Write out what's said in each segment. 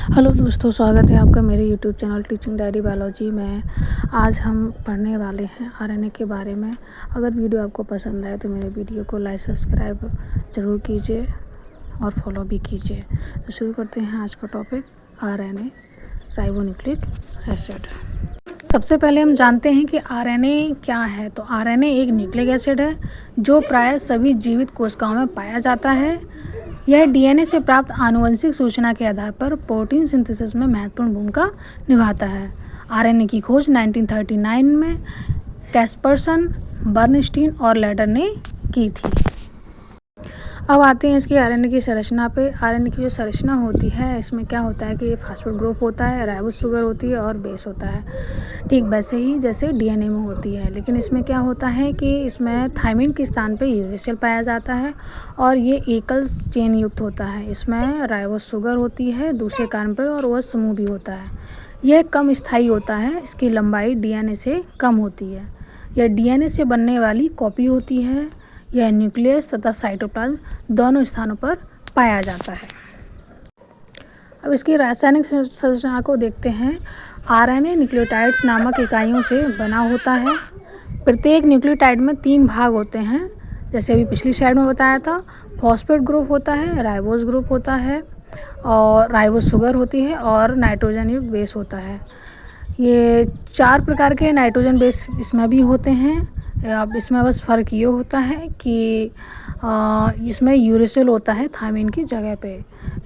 Hello दोस्तों, स्वागत है आपका मेरे YouTube channel teaching diary biology में। आज हम पढ़ने वाले हैं आरएनए के बारे में। अगर वीडियो आपको पसंद आए तो मेरे वीडियो को लाइक सब्सक्राइब ज़रूर कीजिए और फॉलो भी कीजिए। तो शुरू करते हैं आज का टॉपिक, आरएनए राइबोन्यूक्लिक एसिड। सबसे पहले हम जानते हैं कि आरएनए क्या है। तो आरएनए एक न्यूक्लिक एसिड है जो प्रायः सभी जीवित कोशिकाओं में पाया जाता है। यह डीएनए से प्राप्त आनुवंशिक सूचना के आधार पर प्रोटीन सिंथेसिस में महत्वपूर्ण भूमिका निभाता है। आरएनए की खोज 1939 में कैस्पर्सन, बर्नस्टीन और लेडर ने की थी। अब आते हैं इसकी आरएनए की संरचना पे। आरएनए की जो संरचना होती है, इसमें क्या होता है कि ये फास्फेट ग्रुप होता है, राइबोस शुगर होती है और बेस होता है। ठीक वैसे ही जैसे डीएनए में होती है, लेकिन इसमें क्या होता है कि इसमें थायमिन के स्थान पे यूरेसिल पाया जाता है और ये एकल चेन युक्त होता है। इसमें राइबोस शुगर होती है दूसरे कार्बन पर और वह समूह भी होता है। यह कम स्थायी होता है, इसकी लंबाई डीएनए से कम होती है। यह डीएनए से बनने वाली कॉपी होती है। यह न्यूक्लियस तथा साइटोप्लाज्म दोनों स्थानों पर पाया जाता है। अब इसकी रासायनिक संरचना को देखते हैं। आरएनए न्यूक्लियोटाइड्स नामक इकाइयों से बना होता है। प्रत्येक न्यूक्लियोटाइड में 3 भाग होते हैं, जैसे अभी पिछली स्लाइड में बताया था। फॉस्फेट ग्रुप होता है, राइबोस ग्रुप होता है और राइबोस शुगर होती है और नाइट्रोजन युक्त बेस होता है। ये 4 प्रकार के नाइट्रोजन बेस इसमें भी होते हैं। अब इसमें बस फ़र्क ये होता है कि इसमें यूरेसिल होता है थायमिन की जगह पे।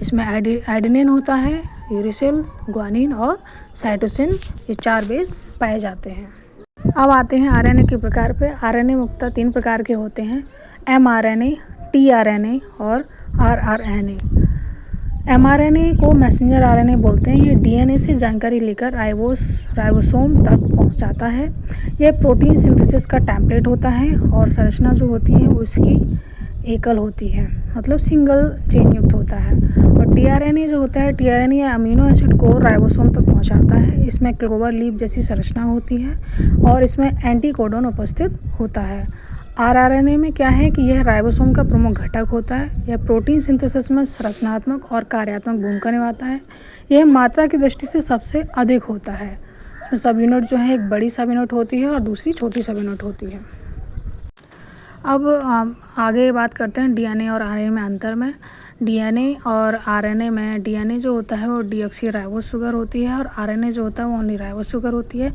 इसमें एडेनिन होता है, यूरेसिल, ग्वानिन और साइटोसिन, ये 4 बेस पाए जाते हैं। अब आते हैं आरएनए के प्रकार पे। आरएनए मुख्यतः 3 प्रकार के होते हैं, एमआरएनए, टीआरएनए और आरआरएनए। एमआरएनए को मैसेंजर आरएनए बोलते हैं। ये डीएनए से जानकारी लेकर राइबोसोम तक पहुंचाता है। यह प्रोटीन सिंथेसिस का टेम्पलेट होता है और संरचना जो होती है वो इसकी एकल होती है, मतलब सिंगल चेन युक्त होता है। और टीआरएनए जो होता है, टीआरएनए अमीनो एसिड को राइबोसोम तक पहुंचाता है। इसमें क्लोवर लीफ जैसी संरचना होती है और इसमें एंटीकोडॉन उपस्थित होता है। आरआरएनए में क्या है कि यह राइबोसोम का प्रमुख घटक होता है। यह प्रोटीन सिंथेसिस में संरचनात्मक और कार्यात्मक भूमिका निभाता है। यह मात्रा की दृष्टि से सबसे अधिक होता है। इसमें सब यूनिट जो है, एक बड़ी सब यूनिट होती है और दूसरी छोटी सब यूनिट होती है। अब आगे बात करते हैं डीएनए और आरएनए में अंतर में। डीएनए और आरएनए में डीएनए जो होता है वो डीऑक्सी राइबोस शुगर होती है और आरएनए जो होता है वो ओनली राइबोस शुगर होती है।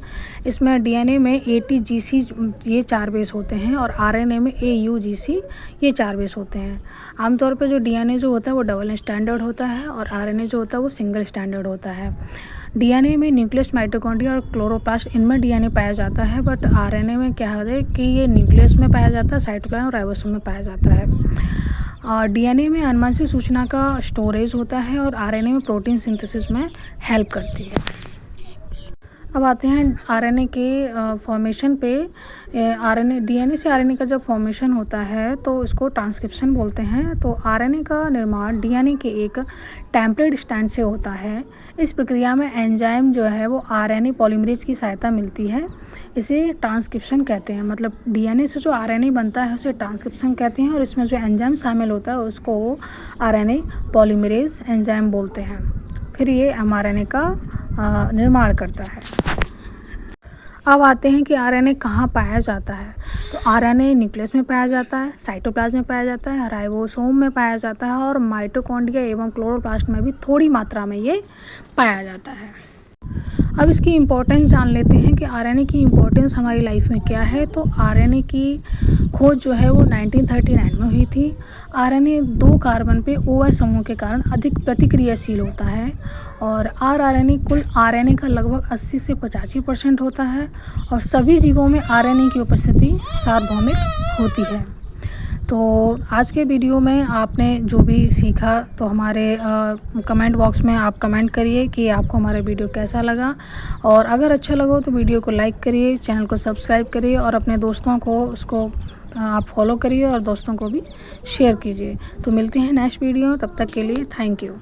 इसमें डीएनए में एटीजीसी ये 4 बेस होते हैं और आरएनए में एयूजीसी ये 4 बेस होते हैं। आमतौर पे जो डीएनए जो होता है वो डबल स्टैंडर्ड होता है और आरएनए जो होता है वो सिंगल स्टैंडर्ड होता है। डीएनए में न्यूक्लियस, माइटोकॉन्ड्रिया और क्लोरोप्लास्ट इनमें डीएनए पाया जाता है, बट आरएनए में क्या है कि ये न्यूक्लियस में पाया जाता है, साइटोप्लाज्म और राइबोसोम में पाया जाता है। और डीएनए में आनुवंशिक सूचना का स्टोरेज होता है और आरएनए में प्रोटीन सिंथेसिस में हेल्प करती है। अब आते हैं आरएनए के फॉर्मेशन पे। आरएनए डीएनए से आरएनए का जब फॉर्मेशन होता है तो इसको ट्रांसक्रिप्शन बोलते हैं। तो आरएनए का निर्माण डीएनए के एक टेम्पलेट स्ट्रैंड से होता है। इस प्रक्रिया में एंजाइम जो है वो आरएनए पॉलीमरेज की सहायता मिलती है। इसे ट्रांसक्रिप्शन कहते हैं, मतलब डीएनए से जो आरएनए बनता है उसे ट्रांसक्रिप्शन कहते हैं और इसमें जो एंजाइम शामिल होता है उसको आरएनए पॉलीमरेज एंजाइम बोलते हैं। फिर ये एमआरएनए का निर्माण करता है। अब आते हैं कि आरएनए कहाँ पाया जाता है। तो आरएनए न्यूक्लियस में पाया जाता है, साइटोप्लाज्म में पाया जाता है, राइबोसोम में पाया जाता है और माइटोकॉन्ड्रिया एवं क्लोरोप्लास्ट में भी थोड़ी मात्रा में ये पाया जाता है। अब इसकी इम्पोर्टेंस जान लेते हैं कि आरएनए की इम्पोर्टेंस हमारी लाइफ में क्या है। तो आरएनए की खोज जो है वो 1939 में हुई थी। आरएनए 2 कार्बन पे OH समूह के कारण अधिक प्रतिक्रियाशील होता है और आरआरएनए कुल आरएनए का लगभग 80 से 85% होता है और सभी जीवों में आरएनए की उपस्थिति सार्वभौमिक होती है। तो आज के वीडियो में आपने जो भी सीखा तो हमारे कमेंट बॉक्स में आप कमेंट करिए कि आपको हमारा वीडियो कैसा लगा, और अगर अच्छा लगा तो वीडियो को लाइक करिए, चैनल को सब्सक्राइब करिए और अपने दोस्तों को उसको आप फॉलो करिए और दोस्तों को भी शेयर कीजिए। तो मिलते हैं नेक्स्ट वीडियो, तब तक के लिए थैंक यू।